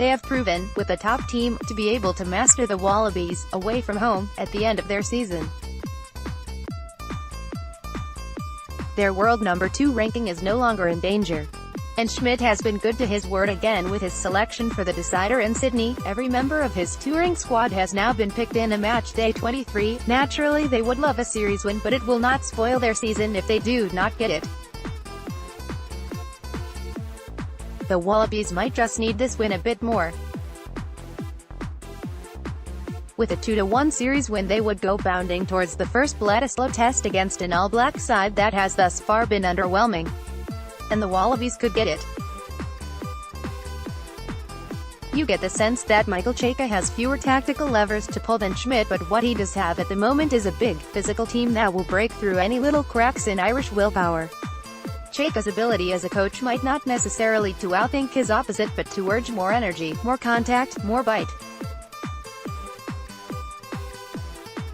They have proven, with a top team, to be able to master the Wallabies, away from home, at the end of their season. Their world number 2 ranking is no longer in danger. And Schmidt has been good to his word again with his selection for the decider in Sydney. Every member of his touring squad has now been picked in a match day 23. Naturally they would love a series win, but it will not spoil their season if they do not get it. The Wallabies might just need this win a bit more. With a 2-1 series win they would go bounding towards the first Bledisloe test against an all-black side that has thus far been underwhelming. And the Wallabies could get it. You get the sense that Michael Cheika has fewer tactical levers to pull than Schmidt, but what he does have at the moment is a big, physical team that will break through any little cracks in Irish willpower. Cheika's ability as a coach might not necessarily to outthink his opposite, but to urge more energy, more contact, more bite.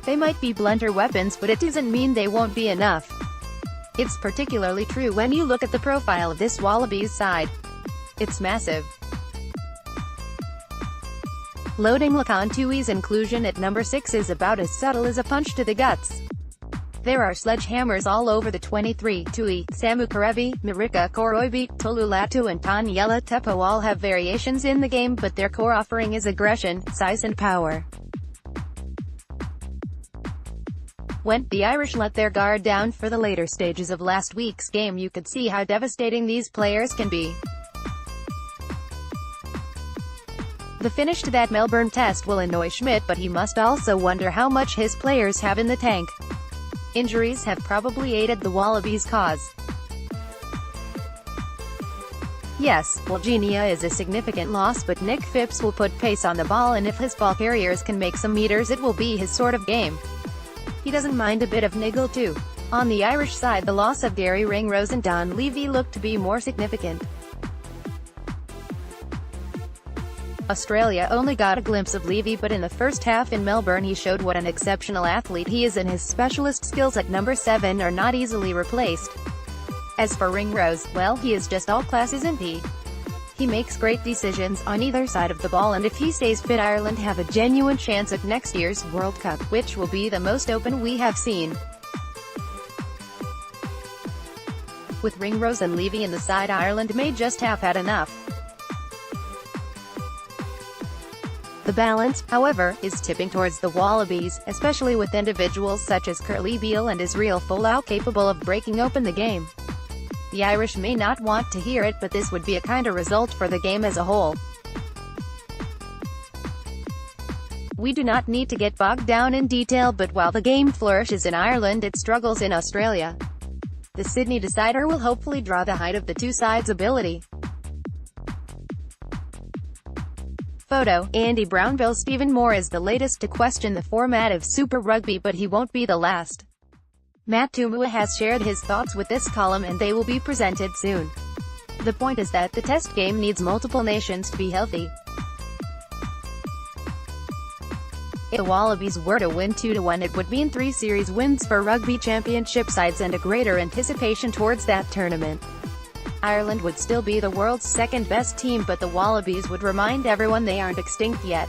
They might be blunter weapons, but it doesn't mean they won't be enough. It's particularly true when you look at the profile of this Wallabies side. It's massive. Loading Lacontui's inclusion at number 6 is about as subtle as a punch to the guts. There are sledgehammers all over the 23. Tui, Samu Kerevi, Marika Koroibi, Tolulatu and Taniela Tupou all have variations in the game, but their core offering is aggression, size and power. When the Irish let their guard down for the later stages of last week's game, you could see how devastating these players can be. The finish to that Melbourne test will annoy Schmidt, but he must also wonder how much his players have in the tank. Injuries have probably aided the Wallabies' cause. Yes, Walginia is a significant loss, but Nick Phipps will put pace on the ball, and if his ball carriers can make some meters it will be his sort of game. He doesn't mind a bit of niggle too. On the Irish side, the loss of Gary Ringrose and Don Levy looked to be more significant. Australia only got a glimpse of Levy, but in the first half in Melbourne he showed what an exceptional athlete he is, and his specialist skills at number 7 are not easily replaced. As for Ringrose, well, he is just all class, isn't he? He makes great decisions on either side of the ball, and if he stays fit Ireland have a genuine chance at next year's World Cup, which will be the most open we have seen. With Ringrose and Levy in the side, Ireland may just have had enough. The balance, however, is tipping towards the Wallabies, especially with individuals such as Curly Beale and Israel Folau capable of breaking open the game. The Irish may not want to hear it, but this would be a kinder result for the game as a whole. We do not need to get bogged down in detail, but while the game flourishes in Ireland it struggles in Australia. The Sydney decider will hopefully draw the height of the two sides' ability. Photo, Andy Brownbill. Stephen Moore is the latest to question the format of Super Rugby, but he won't be the last. Matt Tumua has shared his thoughts with this column, and they will be presented soon. The point is that the test game needs multiple nations to be healthy. If the Wallabies were to win 2-1, it would mean 3 series wins for rugby championship sides and a greater anticipation towards that tournament. Ireland would still be the world's second best team, but the Wallabies would remind everyone they aren't extinct yet.